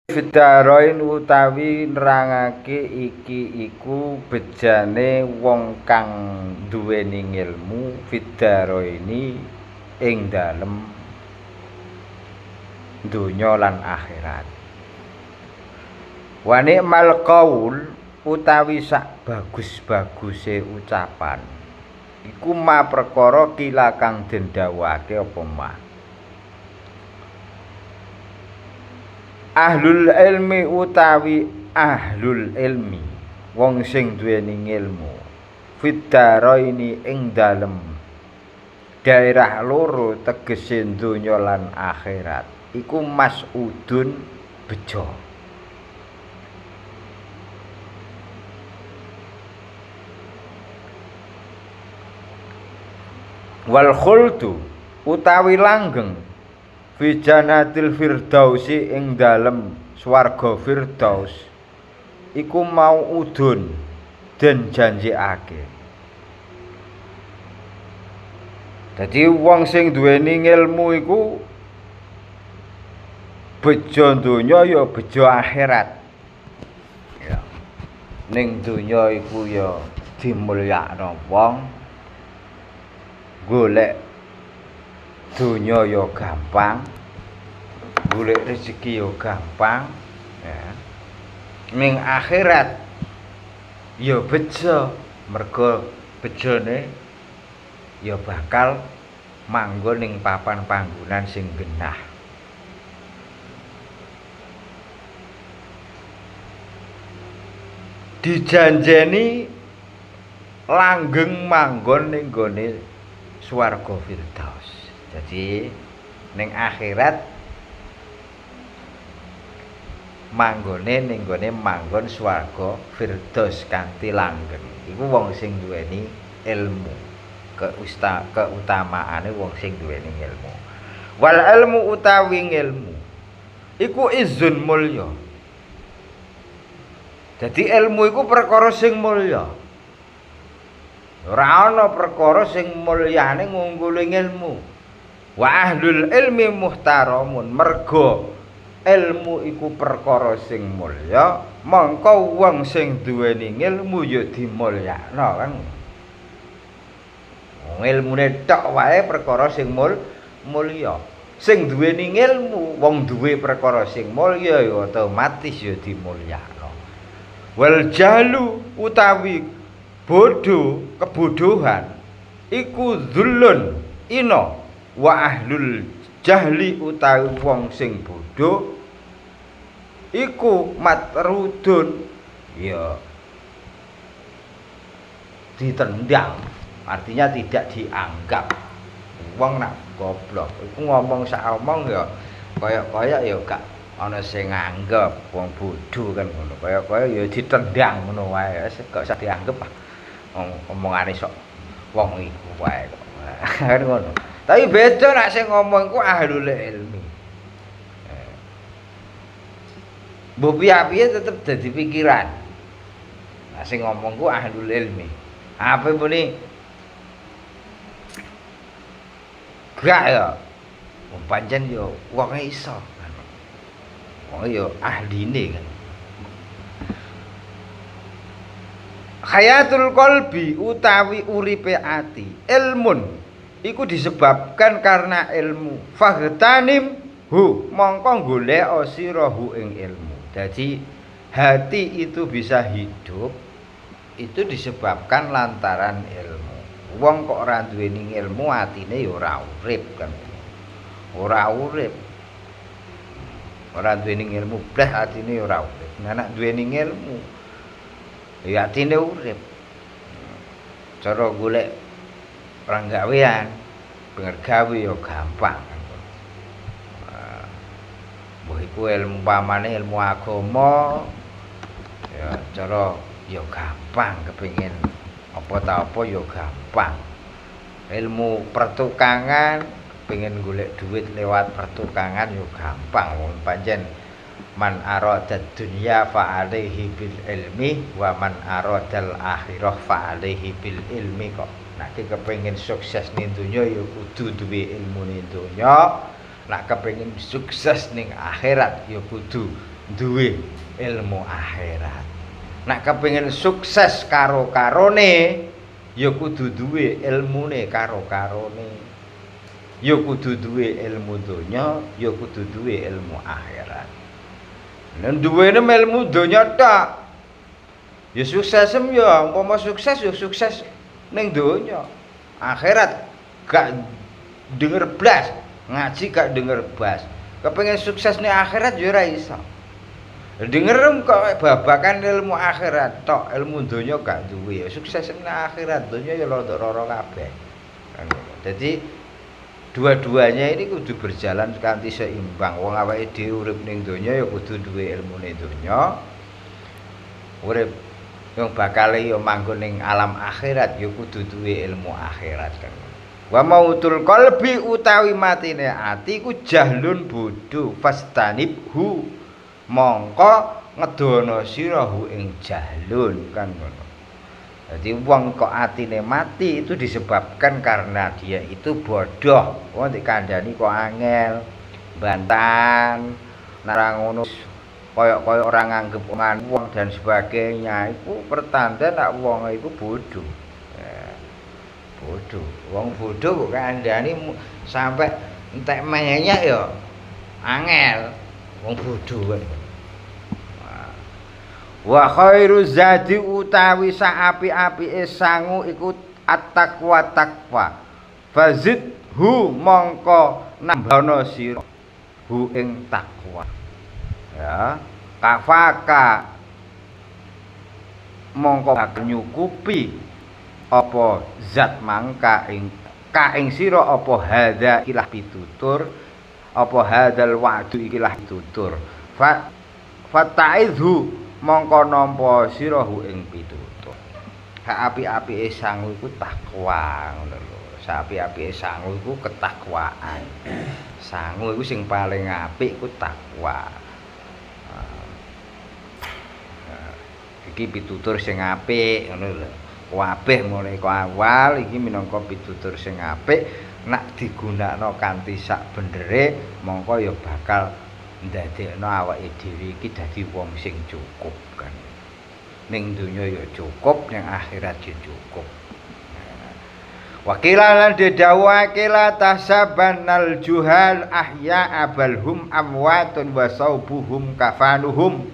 Fidaroin utawi nerangake iki iku bejane wong kang duweni ngilmu fidaroini ing dalem donya lan akhirat. Wa ni'mal qaul utawi sak bagus-baguse ucapan iku ma perkara kila kang den dhawuhake apa mah. Ahlul ilmi utawi ahlul ilmi wong sing duweni ngilmu fidaroini ing dalem daerah loro tegese donya lan akhirat iku mas'udun bejo. Wal khuldu utawi langgeng fi jannatil firdausi ing dalem swarga firdaus iku mau udun den janjikake. Dadi wong sing duweni ngilmu iku bejo donya ya bejo akhirat. Ya. Ning donya iku ya dimulyakno wong. Golek donya ya gampang, golek rezeki ya gampang, ya. Ning akhirat ya bejo, mergo bejone ya bakal manggon ning papan panggonan sing genah. Dijanjeni langgeng manggon ning gone swarga firdaus. Jadi ning akhirat manggone ning gone manggon swarga firdaus kanthi langgeng. Iku wong sing duweni ilmu. Keutamaane wong sing duweni ilmu. Wal ilmu utawi ilmu iku izun mulya. Jadi ilmu iku perkara sing mulya. Ora ana perkara sing mulyane ngungguli ilmu. Wa ahlul ilmi muhtaramun mergo ilmu iku perkara sing mulya, mongko wong sing duweni ilmu ya dimulyakno kan. Ilmune tok wae perkara sing mulya. Sing duweni ilmu wong duwe perkara sing mulya ya otomatis ya dimulyakno. Wal jahlu utawi bodoh, kebodohan iku dzulun ina wa ahlul jahli utawi wong sing bodoh iku matrudun ya ditendang, artinya tidak dianggap. Wong nak goblok iku ngomong sak omong ya kaya ya gak ana sing nganggep wong bodoh kan ngono. Kaya ya ditendang ngono wae, gak usah dianggep ah. Omongane sok wong iku wae kok. Kan ngono. Tapi beda nek sing ngomong ku ahlul ilmi. Mbok piye-piye tetep dadi pikiran. Nek sing ngomong ku ahlul ilmi. Apa muni? Gak ya. Pancen yo wong iso. Wong yo ahline kan. Hayatul qalbi utawi uripe ati ilmun iku disebabkan karena ilmu faghtanim hu mongko golek sirahu ing ilmu. Jadi hati itu bisa hidup itu disebabkan lantaran ilmu. Wong kok ora duweni ilmu atine ya ora urip kan. Ora urip. Ora duweni ilmu blas atine ya ora urip. Nek duweni ilmu ya atine urip. Cara golek panggawean, bener gawe ya gampang. Mbah iku ilmu pamane ilmu agama ya cara ya gampang kepengin apa ta apa ya gampang. Ilmu pertukangan pengen golek duit lewat pertukangan ya gampang wong pancen man arada dunya fa alaihi bil ilmi wa man aradal akhirah fa alaihi bil ilmi kok. Nek kepengin sukses ning donya ya kudu duwe ilmu ning donya. Nek kepengin sukses ning akhirat ya kudu duwe ilmu akhirat. Nek kepengin sukses karo-karone ya kudu duwe ilmune karo-karone. Ya kudu duwe ilmu donya, ya kudu duwe ilmu akhirat. Nek duwene ilmu donya tok ya suksesem ya umpama sukses ya sukses ning donya. Akhirat gak denger blas, ngaji gak denger blas. Kepengin sukses ning akhirat ya ora iso. Dengerem kok babakan ilmu akhirat tok, ilmu donya gak duwe ya sukses ning akhirat, donya ya rada-rada kabeh. Dadi dua-duanya ini kudu berjalan kanthi seimbang. Wong awake dhewe urip ning donya ya kudu duwe ilmune donya. Urip yang bakal ya manggon ning alam akhirat ya kudu duwe ilmu akhirat kan. Wa mautul qalbi utawi matine ati ku jahlun bodho fastanibhu mongko ngedono sirahu ing jahlun kan ngono. Jadi wong kok atine mati itu disebabkan karena dia itu bodoh. Wong dikandani kok angel, bantan, narang ngono koyok-koyok orang nganggep wong dan sebagainya. Itu pertanda nek wong iku bodoh. Bodoh. Wong bodoh kok kandani sampai entek menyak ya angel. Wong bodoh kan. Wa khairu zadi utawi saapi-apike sangu iku at-taqwa taqwa. Fazidhu mongko nambahana sira hu ing takwa. Ya, kafaka mongko nyukupi apa zat mangka ing ka ing sira apa hadza ikilah pitutur apa hadzal wa'du ikilah pitutur fata'idhu mongko nampa sirahu ing pitutur. Sak apik-apike sangu iku takwa ngono lho. Sak apik-apike sangu iku ketakwaan. Sangu iku sing paling apik iku takwa. Iki pitutur sing apik ngono lho. Kabeh mulai ke awal iki minangka pitutur sing apik nek digunakno kanthi sak bendere mongko ya bakal ndadekno awake dhewe iki dadi wong sing cukup kan. Ning donya ya cukup, ning akhirat ya cukup. Wakilan didhawuhake la tahsabanal juhal ahya abalhum amwatun wa saubuhum kafanuhum.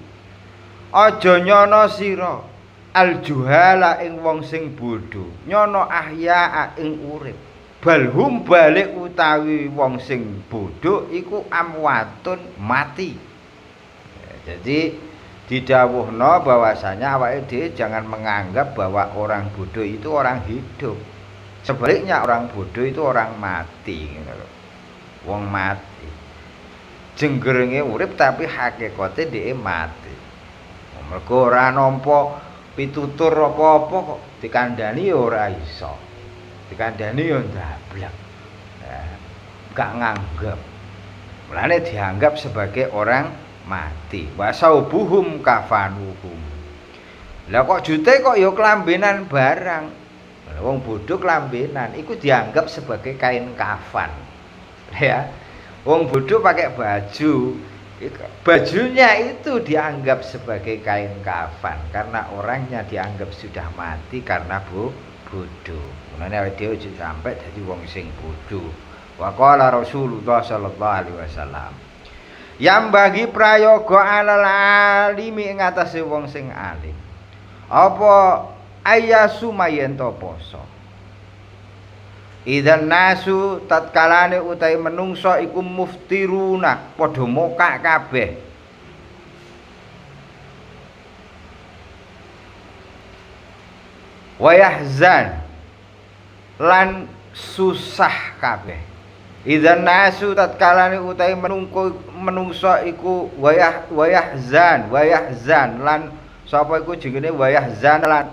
Aja nyono sira al juhala ing wong sing bodho, nyono ahya ing urip. Balhum balik utawi wong sing bodho iku amwatun mati. Jadi didhawuhna bahwasanya awake dhewe jangan menganggap bahwa orang bodoh itu orang hidup. Sebaliknya orang bodoh itu orang mati gitu loh. Wong mati. Jenggerenge urip tapi hakikate dhek mati. Mergo ora nampa pitutur apa-apa kok dikandani ya ora iso. Dikandani ya ndablek. Gak nganggep. Mulane dianggap sebagai orang mati. Wasaubuhum kafanuhum. Lah kok jute kok ya kelambenan barang. Wong bodoh kelambenan iku dianggap sebagai kain kafan. Ya. Wong bodoh pakai baju. Bajunya itu dianggap sebagai kain kafan karena orangnya dianggap sudah mati karena bodoh. Mulane awake dhewe aja sampai dadi wong sing bodoh. Wa qala Rasulullah sallallahu alaihi wasallam. Yang bagi prayoga alal alimi ing atase wong sing alim. Apa ayasu mayen to poso. Idzan nasu tatkalane utahe menungso iku muftiruna padha mokak kabeh. Wayahzan lan susah kabeh. Idzan nasu tatkalane utahe menungso iku wayahzan lan sapa iku jenenge wayahzan lan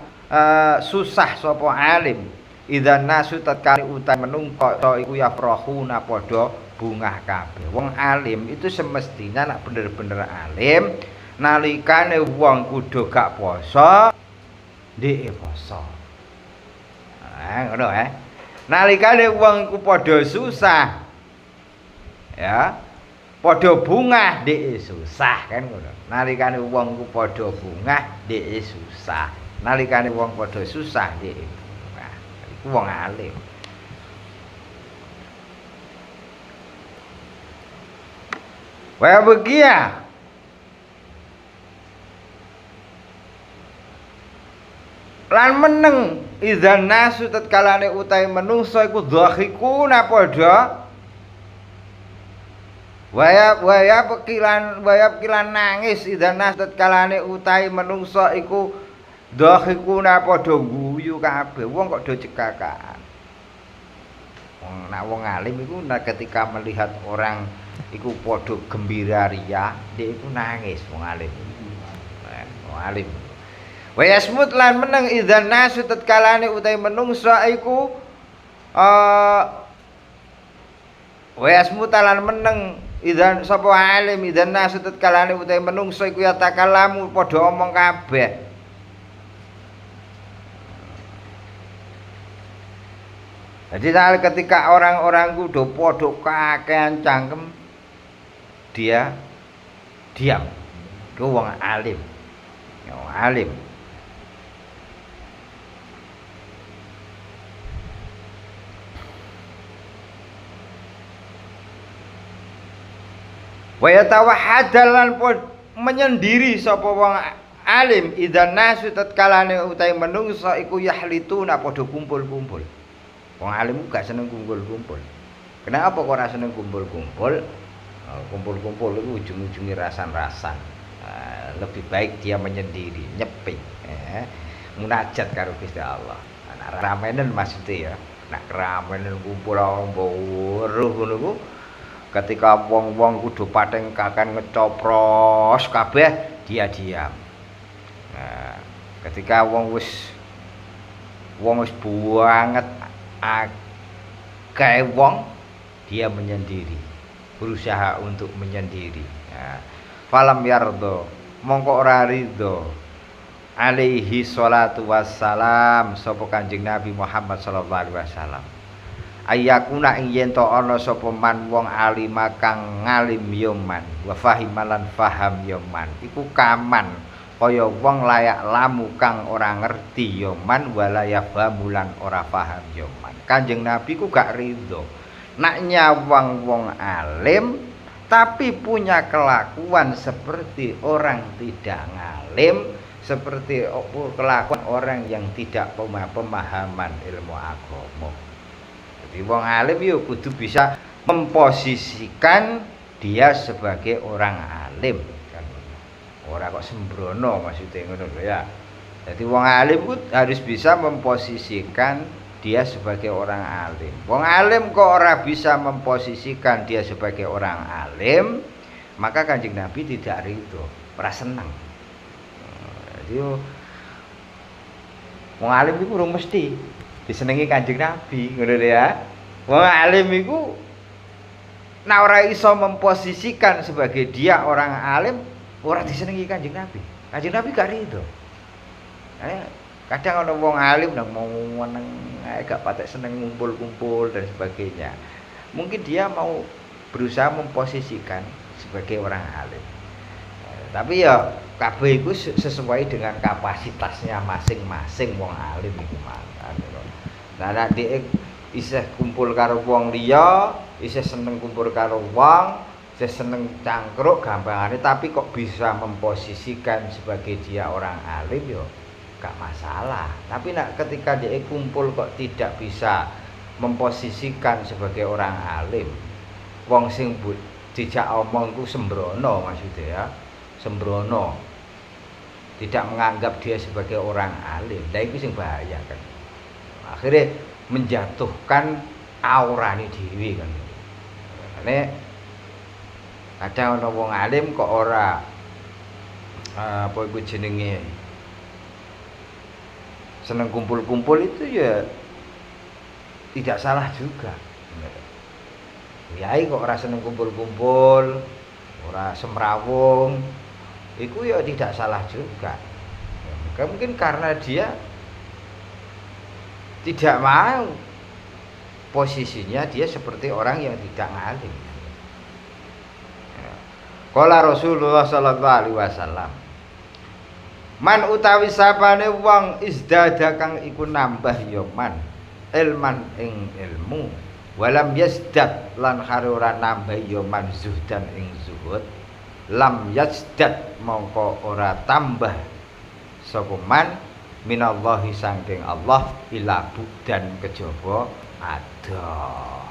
susah sapa alim. Idzan nasu tatkala utai menungso iku yafrahuna padha bungah kabeh. Wong alim itu semestinya nek bener-bener alim nalikane wong kudu gak poso ndeke poso. Ngono Nalikane wong iku padha susah. Ya. padha bungah dhek susah kan ngono. Nalikane wong ku padha bungah dhek susah. Nalikane wong padha susah dhek. Nah, iku wong alim. Wa begia. Lan meneng idzan nasu tatkalane utahe menungso iku dhakhikuna padha waya pekilan nangis idzan nasu tatkalane utahe menungso iku dhakhikuna padha guyu kabeh wong kok do cekakan. Wong alim iku ketika melihat orang iku padha gembira riya, dia iku nangis wong alim. Wong alim. Wa yasmut lan meneng idzan nasu tatkalane utahe menungso iku wa yasmut lan meneng idzan sapa alim idzan nasu tatkalane utahe menungso iku ya takalamu padha omong kabeh. Jadi ketika orang-orang ku do padha kakean cangkem dia diam. Ku wong alim. Wong alim. Wa yatawahhadalan menyendiri sapa wong alim idzan nasu tatkalane utahe menungso iku yahlituna padha kumpul-kumpul. Wong alim gak seneng kumpul-kumpul. Kenapa kok ora seneng kumpul-kumpul? Kumpul-kumpul itu ujung-ujungnya rasan-rasan. Lebih baik dia menyendiri, nyepi, munajat karo Gusti Allah. Nah, ramenen maksudnya ya. Nak ramenen kumpul weruh ngono ku ketika wong-wong kudu pateng kakan ngecopros kabeh dia diam. Nah, ketika wong wis banget akeh wong dia menyendiri, berusaha untuk menyendiri. Nah, falam yardo mongko ora ridho alaihi sholatu wassalam sapa Kanjeng Nabi Muhammad sallallahu alaihi wasallam. Ayakuna ing yen to ana sapa man wong alima kang ngalim ya man wa fahimalan faham ya man iku kaman kaya wong layak lamu kang ora ngerti ya man wala yafamulan ora paham ya man. Kanjeng Nabi ku gak ridho nak nyawang wong alim tapi punya kelakuan seperti orang tidak ngalim, seperti kelakuan orang yang tidak pemahaman ilmu agama. Jadi wong alim yo kudu bisa memposisikan dia sebagai orang alim kan. Ora kok sembrono maksudnya ngono lho ya. Jadi wong alim harus bisa memposisikan dia sebagai orang alim. Wong alim kok ora bisa memposisikan dia sebagai orang alim, maka Kanjeng Nabi tidak ridho, ora seneng. Jadi wong alim iku urung mesti disenengi Kanjeng Nabi, ngono ya. Wong alim iku nek ora iso memposisikan sebagai dia orang alim, ora disenengi Kanjeng Nabi. Kanjeng Nabi gak ridho. Kadang ana wong alim nang mau meneng gak patek seneng ngumpul-kumpul dan sebagainya. Mungkin dia mau berusaha memposisikan sebagai orang alim. Tapi ya kabeh iku sesuai dengan kapasitasnya masing-masing wong alim iku mangkat. Nah nek dhek isih kumpul karo wong liya, isih seneng kumpul karo wong, isih seneng cangkruk gampangane tapi kok bisa memposisikan sebagai dia orang alim ya gak masalah. Tapi nak ketika dia kumpul kok tidak bisa memposisikan sebagai orang alim, wong sing dijak omong ku sembrono maksudnya ya, sembrono, tidak menganggap dia sebagai orang alim. Lah iku sing bahaya kan. Akhirnya menjatuhkan aurane dhewe kan. Nek kadang ana wong alim kok ora apa iku jenenge seneng kumpul-kumpul itu ya tidak salah juga. Kiai kok ora seneng kumpul-kumpul, ora semrawung, itu ya tidak salah juga. Mungkin karena dia tidak mau posisinya dia seperti orang yang tidak ngalim. Qala Rasulullah sallallahu alaihi wasallam. Man utawi sapane wong izdada kang iku nambah ya man ilman ing ilmu walam yasdad lan kare ora nambah ya man zuhdan ing zuhud lam yasdad mongko ora tambah sapa man minallahi saking Allah ila dan kejaba ada.